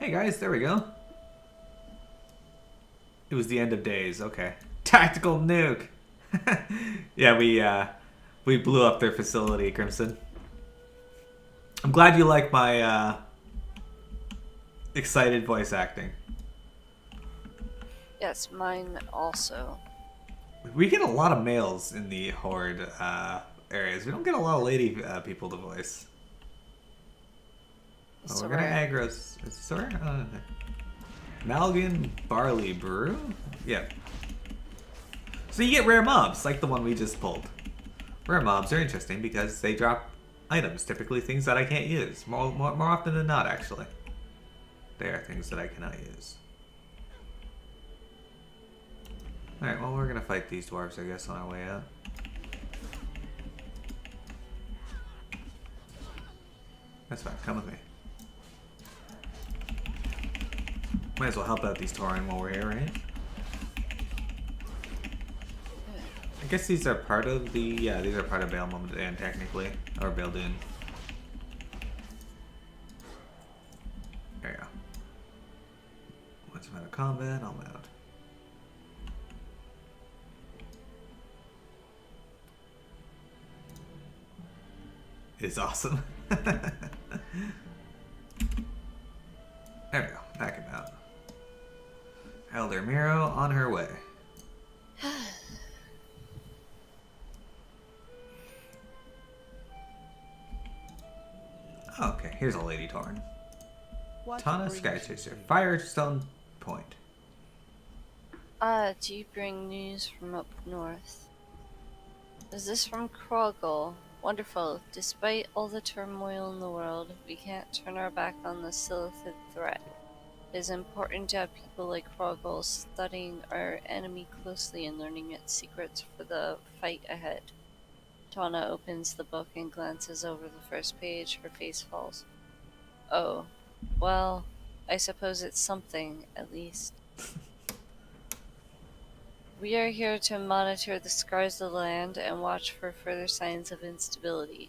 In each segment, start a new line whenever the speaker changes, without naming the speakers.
Hey guys, there we go. It was the end of days. Okay. Tactical nuke. Yeah, we blew up their facility, Crimson. I'm glad you like my excited voice acting.
Yes, mine also.
We get a lot of males in the horde areas. We don't get a lot of lady people to voice. Oh,
It's
we're
a
gonna
rare.
aggro. Is this rare? Malgan Barley Brew? Yeah. So you get rare mobs, like the one we just pulled. Rare mobs are interesting because they drop items, typically things that I can't use. More often than not, actually. They are things that I cannot use. Alright, well, we're gonna fight these dwarves, I guess, on our way out. That's fine, come with me. Might as well help out these Tauren while we're here, right? I guess these are part of the... Yeah, these are part of Baal Momadan, technically. Or Baaldun. There you go. Once I'm out of combat, I'm out. It's awesome. There we go. Back him out. Elder Miro on her way. Okay, here's a Lady Tauren. Tana Skychaser. Firestone Point.
Do you bring news from up north? Is this from Krogel? Wonderful. Despite all the turmoil in the world, we can't turn our back on the Silithid threat. It is important to have people like Krogel studying our enemy closely and learning its secrets for the fight ahead. Tana opens the book and glances over the first page. Her face falls. Oh, well, I suppose it's something, at least. We are here to monitor the scars of the land and watch for further signs of instability.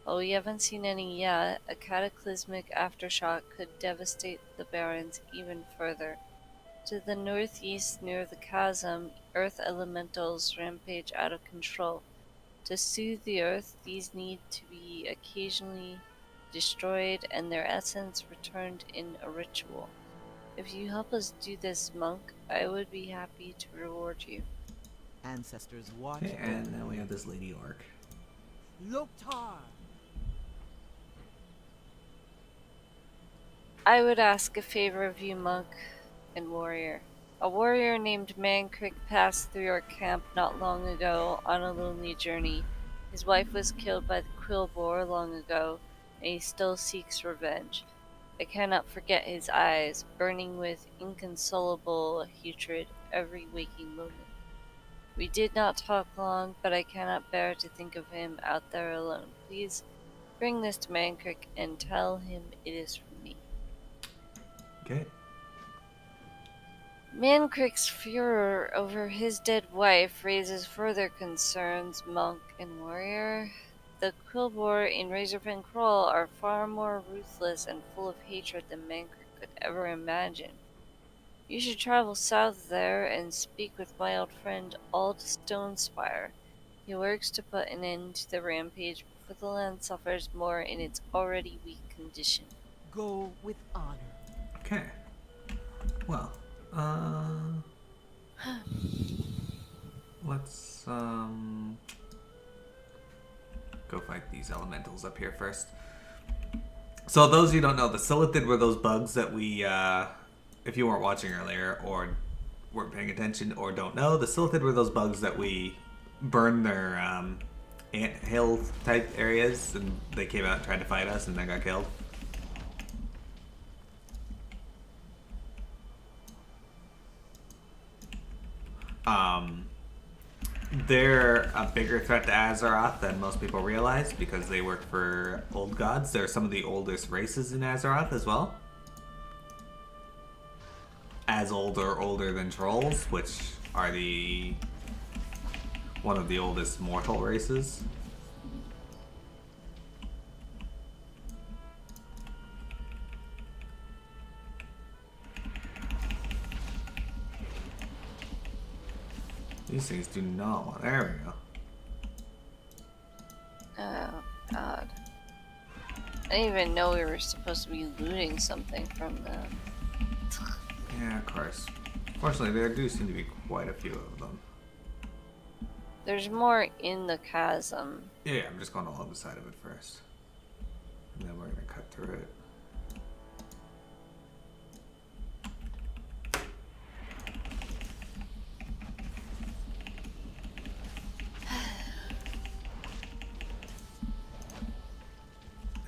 While we haven't seen any yet, a cataclysmic aftershock could devastate the Barrens even further. To the northeast, near the chasm, earth elementals rampage out of control. To soothe the earth, these need to be occasionally destroyed and their essence returned in a ritual. If you help us do this, monk, I would be happy to reward you.
Ancestors watch.
Okay, and now we have this Lady Orc.
Loktar!
I would ask a favor of you, monk and warrior. A warrior named Mankrik passed through your camp not long ago on a lonely journey. His wife was killed by the Quillboar long ago, and he still seeks revenge. I cannot forget his eyes, burning with inconsolable hatred every waking moment. We did not talk long, but I cannot bear to think of him out there alone. Please bring this to Mankrik and tell him it is from me.
Okay.
Mankrik's furor over his dead wife raises further concerns, monk and warrior. The Quillboar in Razorfang Crawl are far more ruthless and full of hatred than Mankrik could ever imagine. You should travel south there and speak with my old friend Ald Stonespire. He works to put an end to the rampage before the land suffers more in its already weak condition.
Go with honor.
Okay. Well, let's go fight these elementals up here first. So those who don't know, the Silithid were those bugs that we, if you weren't watching earlier or weren't paying attention or don't know, the Silithid were those bugs that we burned their ant hill type areas, and they came out and tried to fight us and then got killed. They're a bigger threat to Azeroth than most people realize because they work for old gods. They're some of the oldest races in Azeroth as well. As old or older than trolls, which are one of the oldest mortal races. These things do not want. There we go.
Oh, God. I didn't even know we were supposed to be looting something from them.
Yeah, of course. Fortunately, there do seem to be quite a few of them.
There's more in the chasm.
Yeah, I'm just going along the side of it first. And then we're going to cut through it.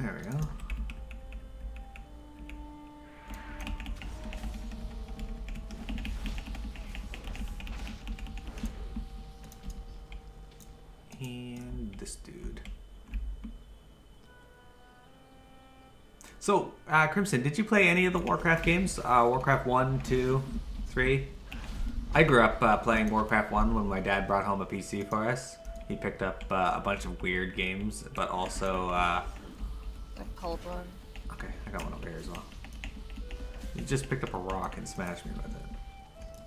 There we go. And this dude. So, Crimson, did you play any of the Warcraft games? Warcraft 1, 2, 3? I grew up playing Warcraft 1 when my dad brought home a PC for us. He picked up a bunch of weird games, but also...
The cold one.
Okay, I got one over here as well. You just picked up a rock and smashed me with it.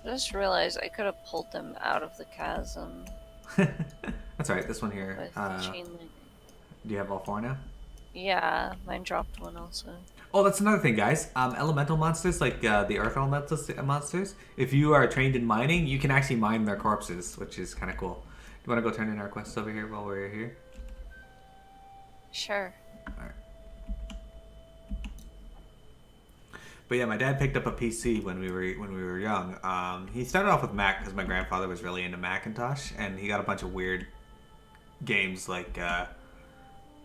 I just realized I could have pulled them out of the chasm
That's alright, this one here.
with chain lightning.
Do you have all 4 now?
Yeah, mine dropped one also.
Oh, that's another thing, guys. Elemental monsters, like the earth elemental monsters, if you are trained in mining, you can actually mine their corpses, which is kind of cool. Do you want to go turn in our quests over here while we're here?
Sure.
Alright. But yeah, my dad picked up a PC when we were young. He started off with Mac because my grandfather was really into Macintosh, and he got a bunch of weird games. Like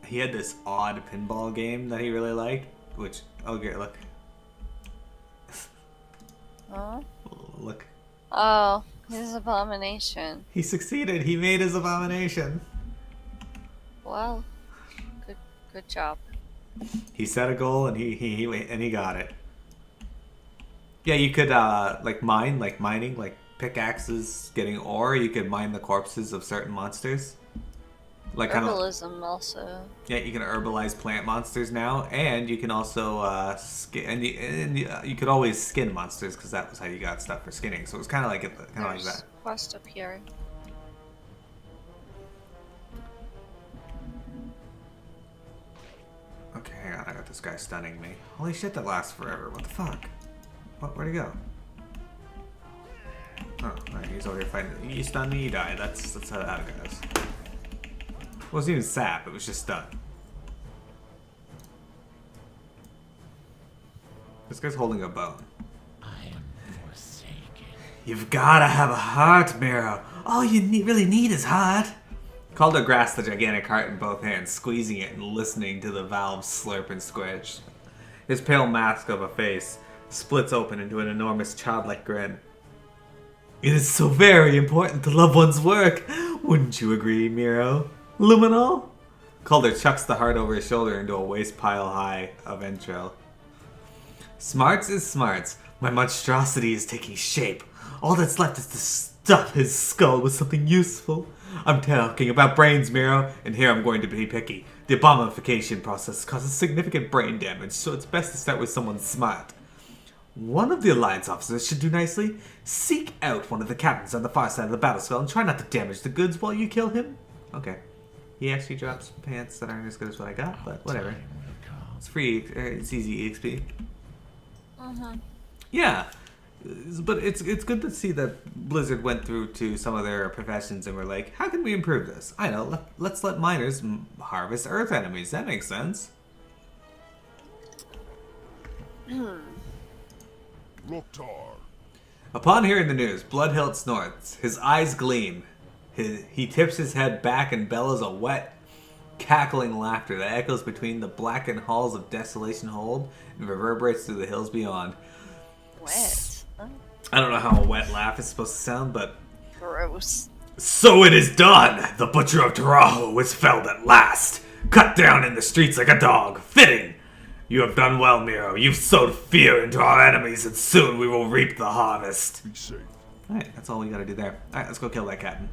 he had this odd pinball game that he really liked. Which okay, look,
Huh?
look.
Oh, his abomination.
He succeeded. He made his abomination.
Well, good job.
He set a goal and he got it. Yeah, you could like mining, like pickaxes, getting ore. You could mine the corpses of certain monsters. Like kind of.
Herbalism also.
Yeah, you can herbalize plant monsters now, and you can also skin. And you could always skin monsters because that was how you got stuff for skinning. So it was kind of like like that.
Quest up here.
Okay, hang on. I got this guy stunning me. Holy shit, that lasts forever. What the fuck? Where'd he go? Oh, alright, he's over here fighting. You stun me, you die. That's how that goes. It wasn't even sap, it was just stun. This guy's holding a bone.
I am forsaken.
You've gotta have a heart, Miro. All you really need is heart. Calder grasped the gigantic heart in both hands, squeezing it and listening to the valves slurp and squish. His pale mask of a face splits open into an enormous childlike grin. It is so very important to love one's work. Wouldn't you agree, Miro? Luminol? Calder chucks the heart over his shoulder into a waist pile high of entrail. Smarts is smarts. My monstrosity is taking shape. All that's left is to stuff his skull with something useful. I'm talking about brains, Miro, and here I'm going to be picky. The abomification process causes significant brain damage, so it's best to start with someone smart. One of the Alliance officers should do nicely. Seek out one of the captains on the far side of the battle and try not to damage the goods while you kill him. Okay. He actually drops pants that aren't as good as what I got, but whatever. It's free, it's easy EXP. Yeah. But it's good to see that Blizzard went through to some of their professions and were like, how can we improve this? I know, let's let miners harvest earth enemies. That makes sense.
Loktar.
Upon hearing the news, Bloodhilt snorts. His eyes gleam. He tips his head back and bellows a wet, cackling laughter that echoes between the blackened halls of Desolation Hold and reverberates through the hills beyond.
Wet. Huh?
I don't know how a wet laugh is supposed to sound, but...
Gross.
So it is done! The Butcher of Taraho is felled at last! Cut down in the streets like a dog! Fitting! You have done well, Miro. You've sowed fear into our enemies, and soon we will reap the harvest.
Be safe.
Alright, that's all we gotta do there. Alright, let's go kill that captain.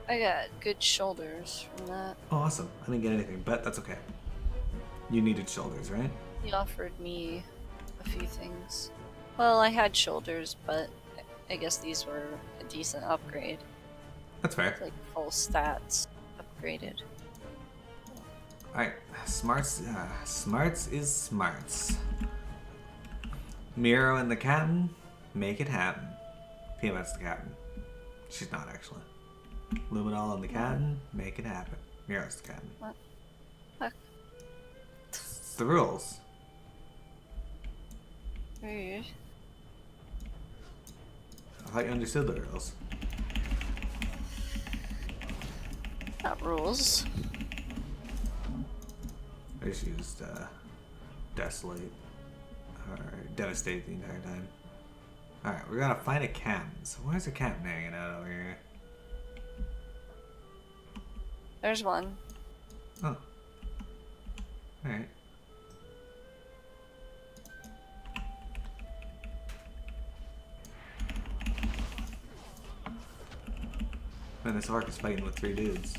I got good shoulders from that.
Oh, awesome. I didn't get anything, but that's okay. You needed shoulders, right?
He offered me a few things. Well, I had shoulders, but I guess these were a decent upgrade.
That's fair.
It's like full stats upgraded.
Alright, smarts is smarts. Miro and the captain, make it happen. PMS the captain. She's not actually. Luminol and the captain, make it happen. Miro's the captain.
What? Fuck.
It's the rules.
Rude.
I thought you understood the rules.
Not rules.
I just used desolate or devastate the entire time. Alright, we gotta find a captain. So where's the captain hanging out over here?
There's one.
Oh. Alright. Man, this orc is fighting with 3 dudes.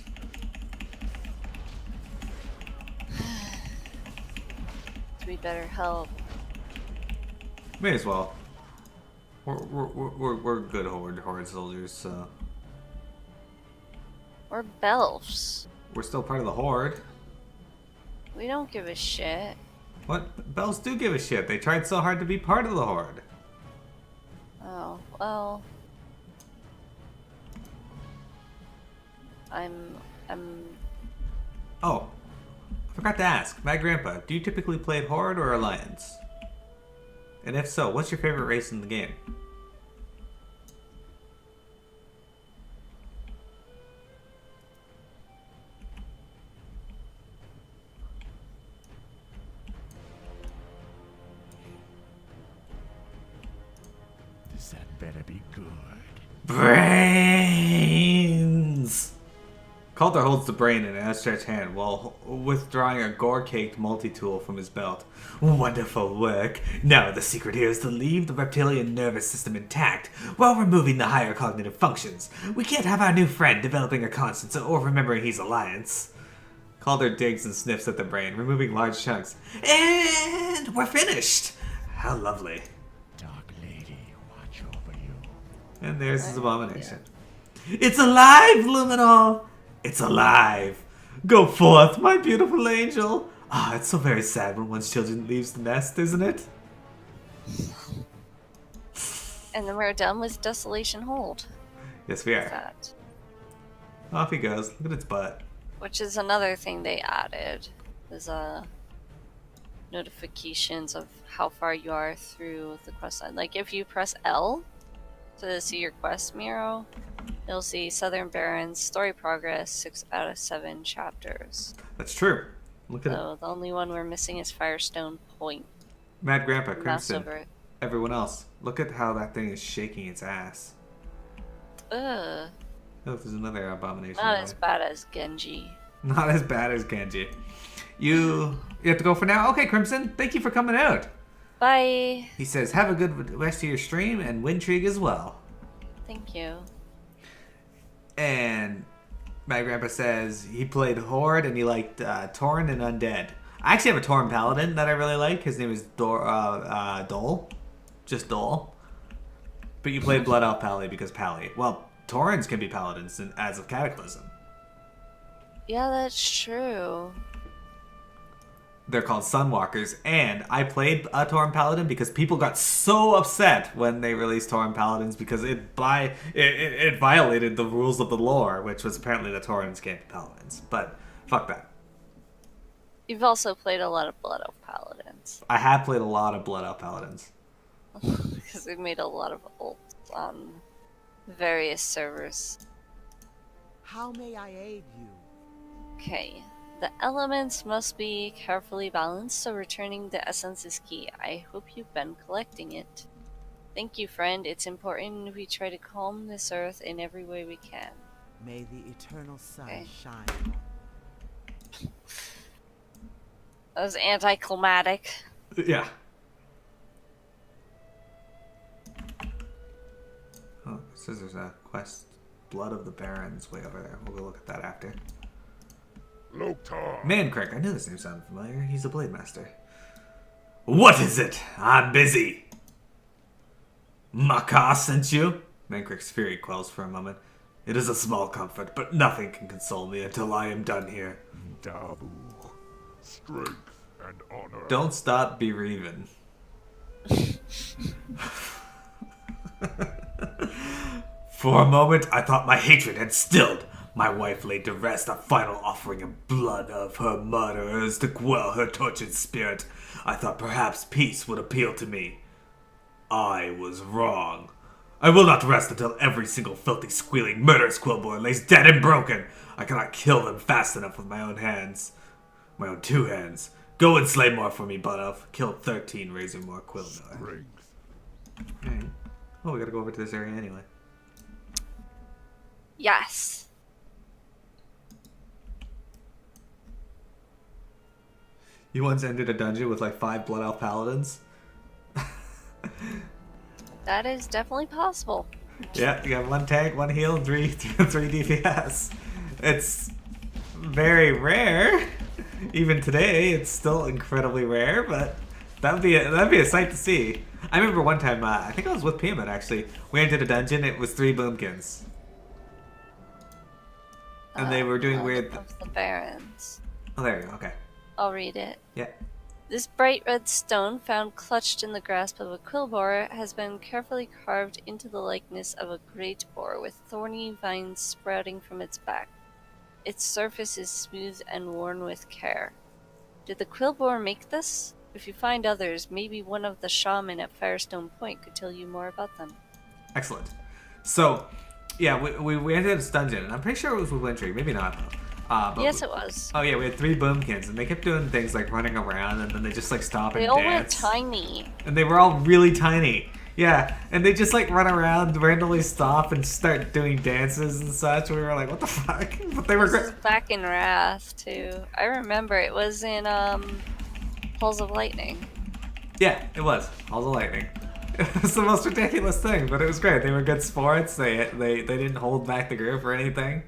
We better help.
May as well. We're good horde soldiers, so
We're Belfs.
we're still part of the horde.
We don't give a shit.
What? Bells do give a shit. They tried so hard to be part of the horde.
Oh, well. I'm
Oh, I forgot to ask. My grandpa, do you typically play horde or alliance? And if so, what's your favorite race in the game?
That better be good.
Brains! Calder holds the brain in an outstretched hand while withdrawing a gore-caked multi-tool from his belt. Wonderful work. Now the secret here is to leave the reptilian nervous system intact while removing the higher cognitive functions. We can't have our new friend developing a conscience or remembering he's Alliance. Calder digs and sniffs at the brain, removing large chunks. And we're finished! How lovely.
Dark lady, watch over you.
And there's his abomination. It's alive, Luminol! It's alive! Go forth, my beautiful angel! Ah, it's so very sad when one's children leaves the nest, isn't it?
and then we're done with Desolation Hold.
Yes, we are.
That.
Off he goes. Look at its butt.
Which is another thing they added. Is notifications of how far you are through the quest line. Like if you press L to see your quest, Miro, you'll see Southern Barrens, story progress, 6 out of 7 chapters.
That's true. Look at
So the only one we're missing is Firestone Point.
it. Mad Grandpa,
And that's
Crimson,
over it.
everyone else. Look at how that thing is shaking its ass.
Ugh.
Oh, there's another abomination.
Not
there.
as bad as Genji.
Not as bad as Genji. You have to go for now? Okay, Crimson, thank you for coming out.
Bye.
He says, have a good rest of your stream and Wintrig as well.
Thank you.
And my grandpa says he played Horde and he liked Tauren and Undead. I actually have a Tauren Paladin that I really like. His name is Dole. Just Dole. But you played Blood Elf Pally because Pally. Well, Taurens can be Paladins as of Cataclysm.
Yeah, that's true.
They're called Sunwalkers, and I played a Tauren Paladin because people got so upset when they released Tauren Paladins because it violated the rules of the lore, which was apparently the Taurens can't be Paladins. But fuck that.
You've also played a lot of Blood Elf Paladins.
I have played a lot of Blood Elf Paladins.
Because we've made a lot of ults on various servers.
How may I aid you?
Okay. The elements must be carefully balanced, so returning the essence is key. I hope you've been collecting it. Thank you, friend. It's important we try to calm this earth in every way we can.
May the eternal sun
Okay.
shine.
That was anticlimactic.
Yeah. Oh, it says there's a quest, Blood of the Barrens, way over there. We'll go look at that after.
Loktar.
Mankrik, I knew this name sounded familiar. He's a Blade Master. What is it? I'm busy. Makar sent you? Mankrik's fury quells for a moment. It is a small comfort, but nothing can console me until I am done here.
Dabu. Strength and honor.
Don't stop bereaving. For a moment, I thought my hatred had stilled. My wife laid to rest, a final offering of blood of her murderers to quell her tortured spirit. I thought perhaps peace would appeal to me. I was wrong. I will not rest until every single filthy, squealing, murderous Quillboar lays dead and broken. I cannot kill them fast enough with my own hands. My own 2 hands. Go and slay more for me, Buff. Kill 13 Razor more Quillboar.
Strength.
Alright. Oh, we gotta go over to this area anyway.
Yes.
You once entered a dungeon with like 5 Blood Elf Paladins?
That is definitely possible.
Yeah, you got 1 tank, 1 heal, 3 DPS. It's very rare. Even today, it's still incredibly rare, but that'd be a sight to see. I remember one time, I think I was with Piamut actually. We entered a dungeon. It was 3 Boomkins, and they were doing weird.
Of the Barrens.
Oh, there you go. Okay.
I'll read it.
Yeah.
This bright red stone, found clutched in the grasp of a quillboar, has been carefully carved into the likeness of a great boar with thorny vines sprouting from its back. Its surface is smooth and worn with care. Did the quillboar make this? If you find others, maybe one of the shaman at Firestone Point could tell you more about them.
Excellent. So, yeah, we entered this dungeon, and I'm pretty sure it was with Wintry. Maybe not though. But
Yes, it was.
Oh yeah, we had 3 Boomkins, and they kept doing things like running around, and then they just like stop and
They all were
dance.
tiny.
And they were all really tiny. Yeah, and they just like run around, randomly stop, and start doing dances and such. We were like, what the fuck? But they were
This is
great.
back in Wrath, too. I remember it was in, Halls of Lightning.
Yeah, it was. Halls of Lightning. It was the most ridiculous thing, but it was great. They were good sports. They didn't hold back the group or anything.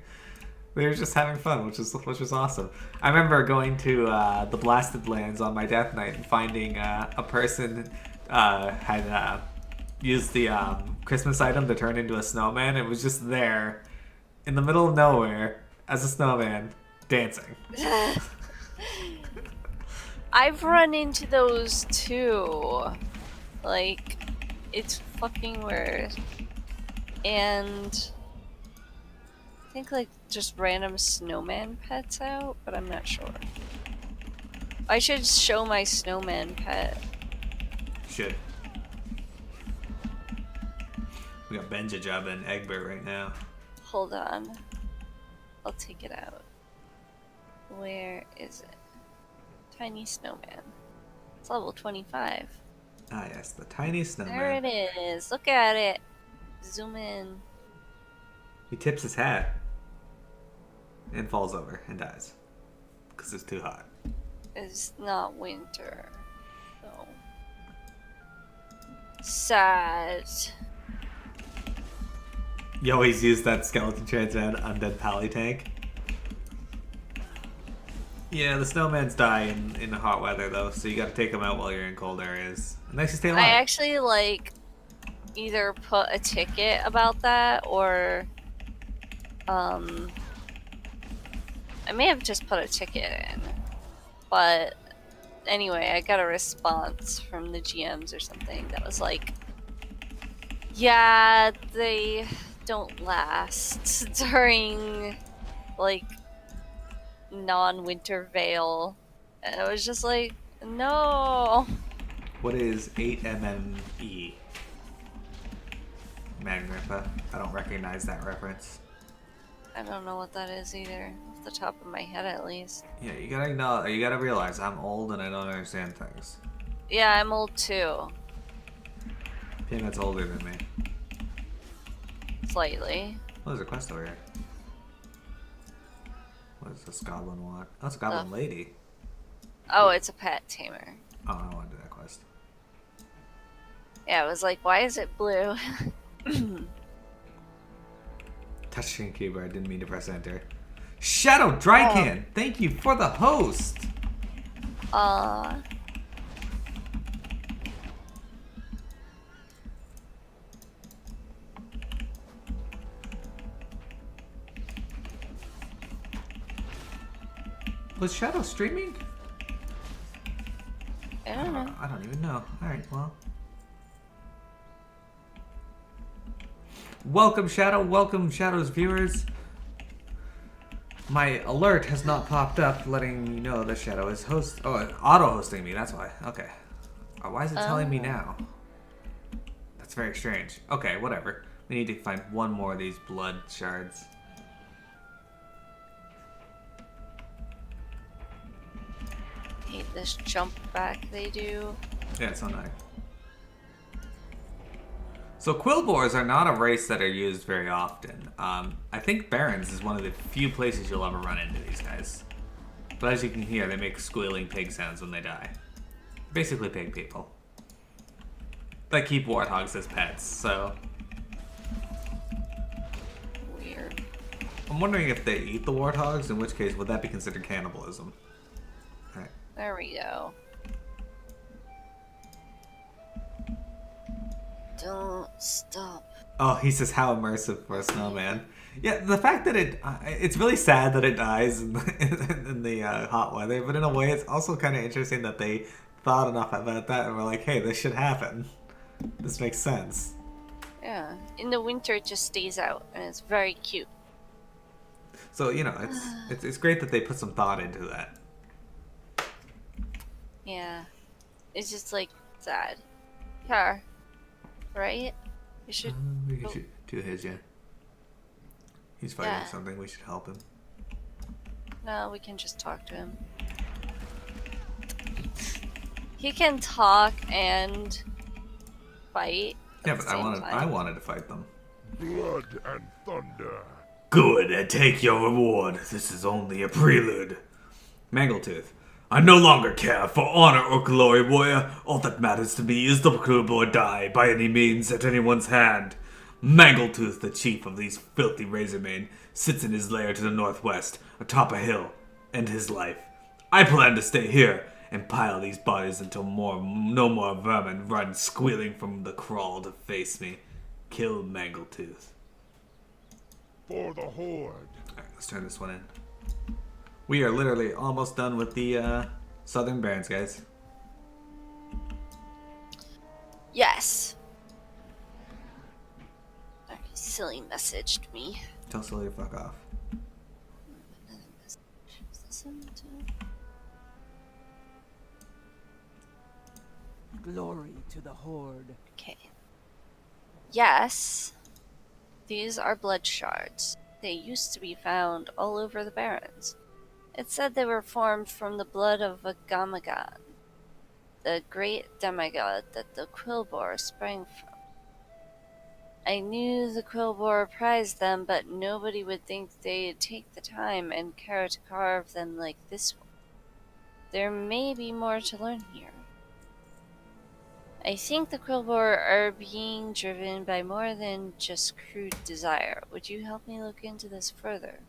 They were just having fun, which was awesome. I remember going to the Blasted Lands on my death night and finding a person had used the Christmas item to turn into a snowman. It was just there in the middle of nowhere as a snowman dancing.
I've run into those too. Like, it's fucking weird. And I think like just random snowman pets out, but I'm not sure. I should show my snowman pet.
Should. We got Benjajab and Egbert right now.
Hold on. I'll take it out. Where is it? Tiny snowman. It's level 25.
Ah yes, the tiny snowman.
There it is. Look at it. Zoom in.
He tips his hat and falls over and dies because it's too hot.
It's not winter. So sad.
You always use that skeleton transcend undead pally tank. Yeah, the snowmans die in the hot weather though, so you gotta take them out while you're in cold areas. It makes you stay alive.
I actually like either put a ticket about that or I may have just put a ticket in. But anyway, I got a response from the GMs or something that was like, yeah, they don't last during like non-winter veil. And I was just like, no.
What is 8MME? Mankrik. I don't recognize that reference.
I don't know what that is either, off the top of my head at least.
Yeah, you gotta acknowledge, you gotta realize I'm old and I don't understand things.
Yeah, I'm old too.
Peanut's older than me.
Slightly.
Oh, there's a quest over here. What does this goblin want? Oh, it's a goblin lady.
Oh, it's a pet tamer.
Oh, I don't want to do that quest.
Yeah, I was like, why is it blue?
Touchscreen keyboard, didn't mean to press enter. Shadow Drycan, thank you for the host. Was Shadow streaming?
I don't know.
I don't even know. Alright, well. Welcome, Shadow. Welcome, Shadow's viewers. My alert has not popped up letting me know that Shadow is auto-hosting me. That's why. Okay. Why is it telling me now? That's very strange. Okay, whatever. We need to find one more of these blood shards.
Hate this jump back they do.
Yeah, it's so nice. So Quillboars are not a race that are used very often. I think Barrens is one of the few places you'll ever run into these guys. But as you can hear, they make squealing pig sounds when they die. Basically pig people. They keep warthogs as pets, so...
Weird.
I'm wondering if they eat the warthogs, in which case would that be considered cannibalism? Alright.
There we go. Don't stop.
Oh, he says how immersive for a snowman. Yeah, the fact that it's really sad that it dies in the hot weather, but in a way it's also kind of interesting that they thought enough about that and were like, hey, this should happen. This makes sense.
Yeah. In the winter it just stays out and it's very cute.
So, you know, it's great that they put some thought into that.
Yeah. It's just like sad. Yeah. Right? You should
We should do his, yeah. He's fighting something, we should help him.
No, we can just talk to him. He can talk and fight.
Yeah, but I wanted to fight them.
Blood and thunder.
Good, and take your reward. This is only a prelude. Mangletooth. I no longer care for honor or glory, warrior. All that matters to me is the Quillboar die by any means at anyone's hand. Mangletooth, the chief of these filthy Razormane, sits in his lair to the northwest, atop a hill, end his life. I plan to stay here and pile these bodies until no more vermin run squealing from the crawl to face me. Kill Mangletooth.
For the Horde.
Alright, let's turn this one in. We are literally almost done with the Southern Barrens, guys.
Yes. Very silly messaged me.
Tell Silly to fuck off.
Glory to the Horde.
Okay. Yes. These are blood shards. They used to be found all over the Barrens. It said they were formed from the blood of a Gamagan, the great demigod that the Quillboar sprang from. I knew the Quillboar prized them, but nobody would think they'd take the time and care to carve them like this one. There may be more to learn here. I think the Quillboar are being driven by more than just crude desire. Would you help me look into this further?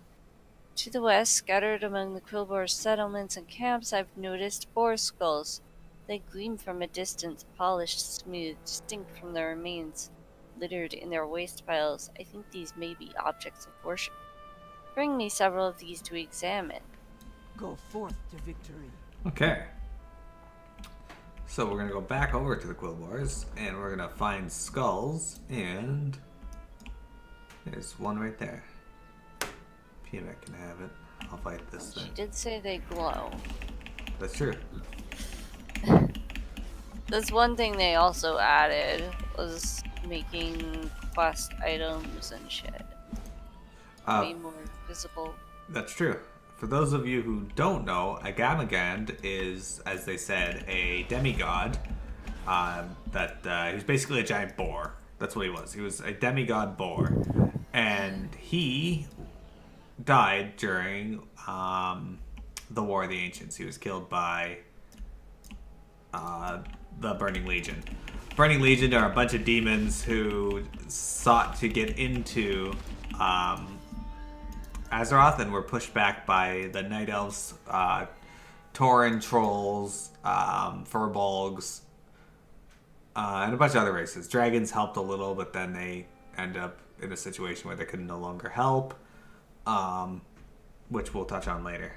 To the west, scattered among the Quillboar settlements and camps, I've noticed boar skulls. They gleam from a distance, polished, smooth, distinct from the remains littered in their waste piles. I think these may be objects of worship. Bring me several of these to examine.
Go forth to victory.
Okay. So we're gonna go back over to the Quillboars, and we're gonna find skulls, and there's one right there. Piamet can have it. I'll fight this
She
thing.
did say they glow.
That's true.
That's one thing they also added, was making quest items and shit way more visible.
That's true. For those of you who don't know, a Gamagand is, as they said, a demigod. He was basically a giant boar. That's what he was. He was a demigod boar, and he died during the War of the Ancients. He was killed by the Burning Legion. Burning Legion are a bunch of demons who sought to get into Azeroth and were pushed back by the Night Elves, Tauren trolls, Furbolgs, and a bunch of other races. Dragons helped a little, but then they end up in a situation where they could no longer help, which we'll touch on later.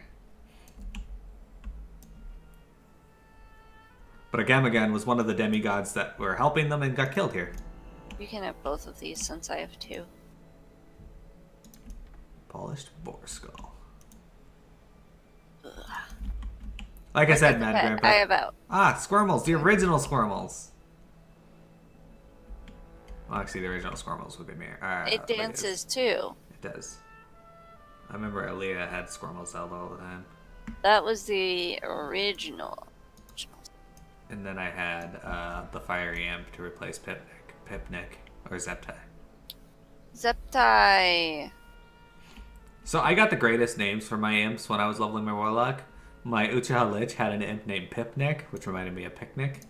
But Agamagan was one of the demigods that were helping them and got killed here.
You can have both of these since I have 2.
Polished boar skull. Like I said, Mad Grandpa.
I have out.
Squirmels, the original Squirmels. Well, actually, the original Squirmels would be me.
It dances too.
It does. I remember Aaliyah had Squirmels out all the time.
That was the original.
And then I had the Fiery Imp to replace Pipnik, or Zeptai.
Zeptai.
So I got the greatest names for my imps when I was leveling my Warlock. My Uchiha Lich had an imp named Pipnik, which reminded me of Picnic.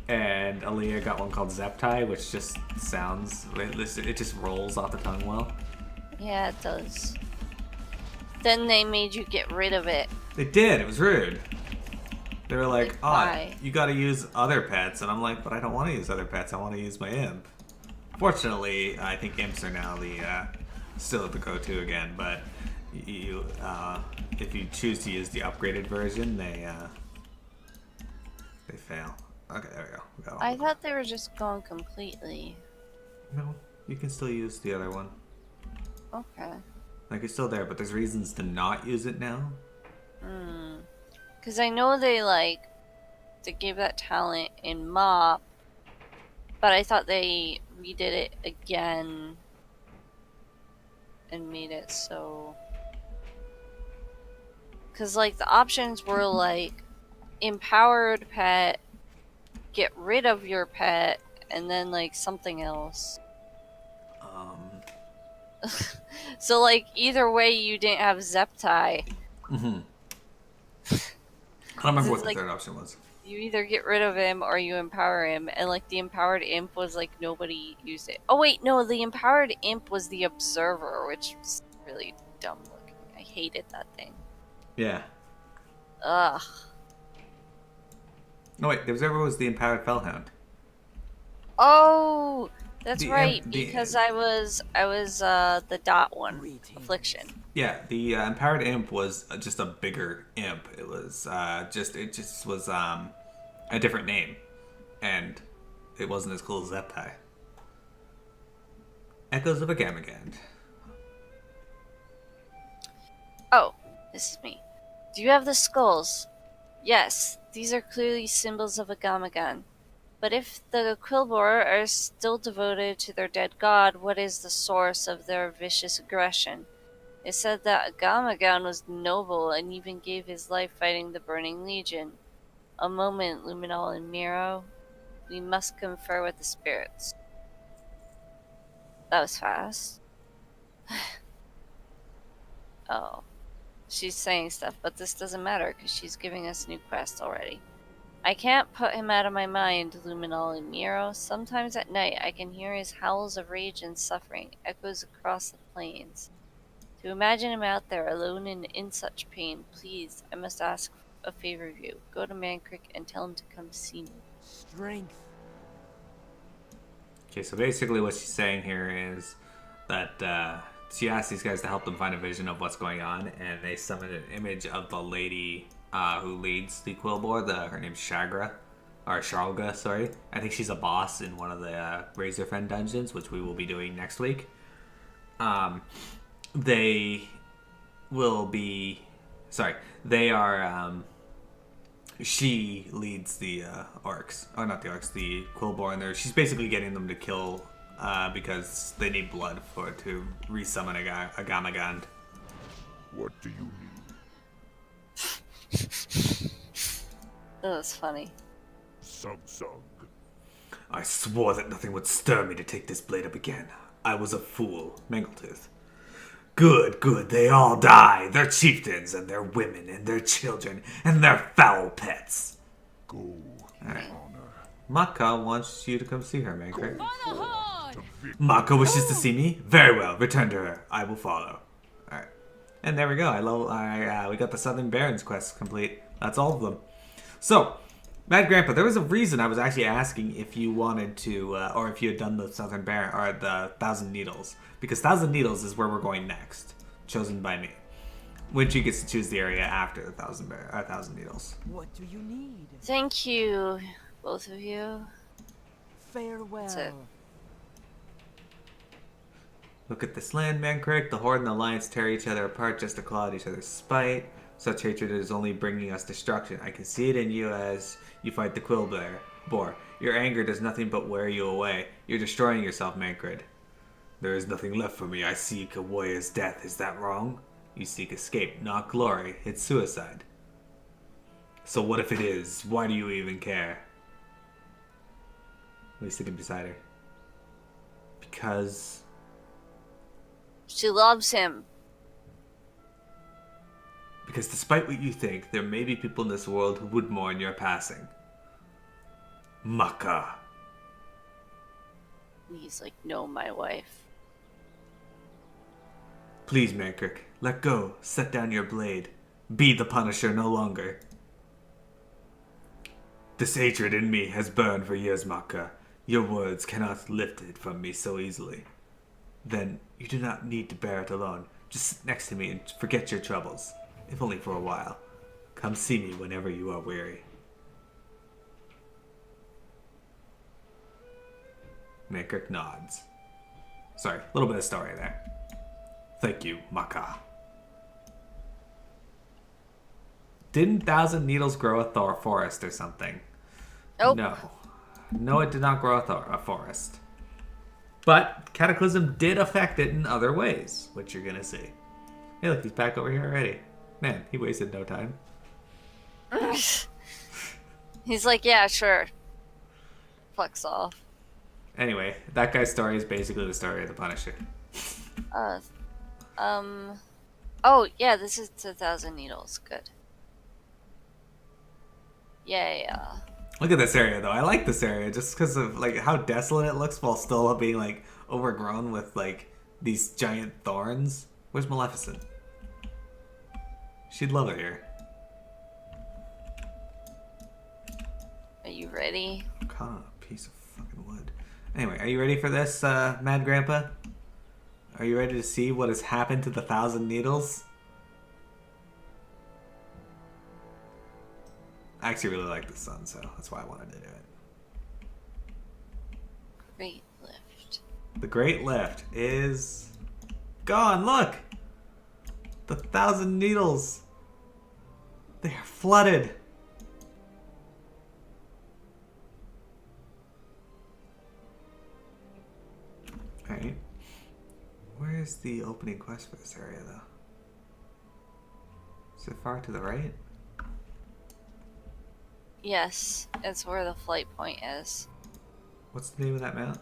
And Aaliyah got one called Zeptai, which just sounds... It just rolls off the tongue well.
Yeah, it does. Then they made you get rid of it.
It did. It was rude. They were like,
why?
You gotta use other pets. And I'm like, but I don't want to use other pets. I want to use my imp. Fortunately, I think imps are now still the go-to again. But if you choose to use the upgraded version, they fail. Okay, there we go.
I thought they were just gone completely.
No, you can still use the other one.
Okay.
Like, it's still there, but there's reasons to not use it now.
Because I know they gave that talent in Mop, but I thought they redid it again and made it so... Because, the options were, empowered pet, get rid of your pet, and then, something else. So, either way, you didn't have Zeptai.
Mm-hmm. I don't remember what the third option was.
You either get rid of him or you empower him, and the empowered imp was nobody used it. Oh wait, no, the empowered imp was the observer, which was really dumb looking. I hated that thing.
Yeah.
Ugh.
No wait, the observer was the empowered fellhound.
Oh, that's right. Because I was the dot one, affliction.
Yeah, the empowered imp was just a bigger imp. It was it just was a different name, and it wasn't as cool as Zeptai. Echoes of a Gamagand.
Oh, this is me. Do you have the skulls? Yes, these are clearly symbols of a Gamagan. But if the Quilboar are still devoted to their dead god, what is the source of their vicious aggression? It said that Gamagan was noble and even gave his life fighting the Burning Legion. A moment, Luminol and Miro. We must confer with the spirits. That was fast. Oh. She's saying stuff, but this doesn't matter because she's giving us a new quest already. I can't put him out of my mind, Luminol and Miro. Sometimes at night I can hear his howls of rage and suffering echoes across the plains. To imagine him out there alone and in such pain, please, I must ask a favor of you. Go to Mankrik and tell him to come see me.
Strength.
Okay, so basically what she's saying here is that she asked these guys to help them find a vision of what's going on, and they summoned an image of the lady who leads the Quilboar. Her name's Shagra, or Sharlga, sorry. I think she's a boss in one of the Razorfen dungeons, which we will be doing next week. They are, she leads the orcs, or not the orcs, the Quilboar, and she's basically getting them to kill, because they need blood to resummon a Gamagand.
What do you need?
That was funny.
Sung.
I swore that nothing would stir me to take this blade up again. I was a fool, Mangletooth. Good, they all die. Their chieftains, and their women, and their children, and their foul pets.
Go.
Alright.
Honor.
Maka wants you to come see her, Mankrik.
To victory.
Maka wishes to see me? Very well, return to her. I will follow. Alright. And there we go. We got the Southern Barrens quest complete. That's all of them. So, Mad Grandpa, there was a reason I was actually asking if you wanted to, or if you had done the Southern Baron, or the Thousand Needles. Because Thousand Needles is where we're going next. Chosen by me. when she gets to choose the area after the thousand needles.
What do you need?
Thank you, both of you.
Farewell.
That's it.
Look at this land, Mankrik. The Horde and the Alliance tear each other apart just to claw at each other's spite. Such hatred is only bringing us destruction. I can see it in you as you fight the Quill Boar. Your anger does nothing but wear you away. You're destroying yourself, Mankrik. There is nothing left for me. I seek a warrior's death. Is that wrong? You seek escape, not glory. It's suicide. So what if it is? Why do you even care? He's sitting beside her. Because...
She loves him.
Because despite what you think, there may be people in this world who would mourn your passing. Maka.
And he's like, no, my wife.
Please, Mankrik, let go. Set down your blade. Be the Punisher no longer. This hatred in me has burned for years, Maka. Your words cannot lift it from me so easily. Then you do not need to bear it alone. Just sit next to me and forget your troubles, if only for a while. Come see me whenever you are weary. Mankrik nods. Sorry, a little bit of story there. Thank you, Maka. Didn't Thousand Needles grow a forest or something?
Nope.
No, it did not grow a forest. But Cataclysm did affect it in other ways, which you're going to see. Hey, look, he's back over here already. Man, he wasted no time.
He's like, yeah, sure. Fucks off.
Anyway, that guy's story is basically the story of the Punisher.
Oh, yeah, this is 2,000 Needles. Good. Yeah.
Look at this area, though. I like this area just because of like how desolate it looks while still being like overgrown with like these giant thorns. Where's Maleficent? She'd love it here.
Are you ready?
God, a piece of fucking wood. Anyway, are you ready for this, Mad Grandpa? Are you ready to see what has happened to the Thousand Needles? I actually really like the sun, so that's why I wanted to do it.
Great lift.
The Great Lift is gone. Look! The Thousand Needles. They are flooded. Alright. Where's the opening quest for this area, though? Is it far to the right?
Yes, it's where the flight point is.
What's the name of that mount?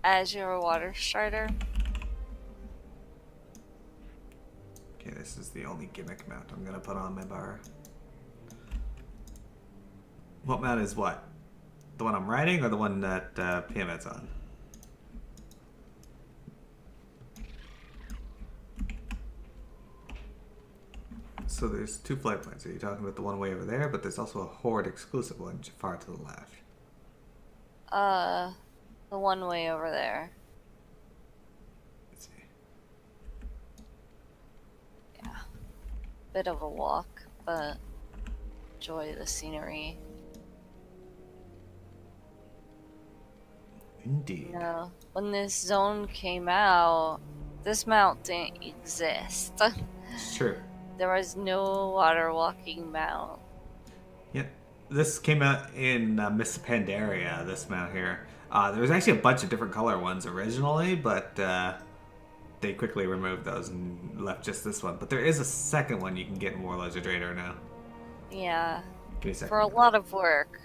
Azure Water Strider.
Okay, this is the only gimmick mount I'm gonna put on my bar. What mount is what? The one I'm riding or the one that Piamet's on? So there's two flight points. Are you talking about the one way over there? But there's also a Horde exclusive one far to the left.
The one way over there.
Let's see.
Yeah. Bit of a walk, but enjoy the scenery.
Indeed.
You know, when this zone came out, this mount didn't exist.
It's true.
There was no water walking mount.
Yeah, this came out in Miss Pandaria, this mount here. There was actually a bunch of different color ones originally, but they quickly removed those and left just this one. But there is a second one you can get in Warlords of Draenor now.
Yeah.
Give me a second.
For a lot of work.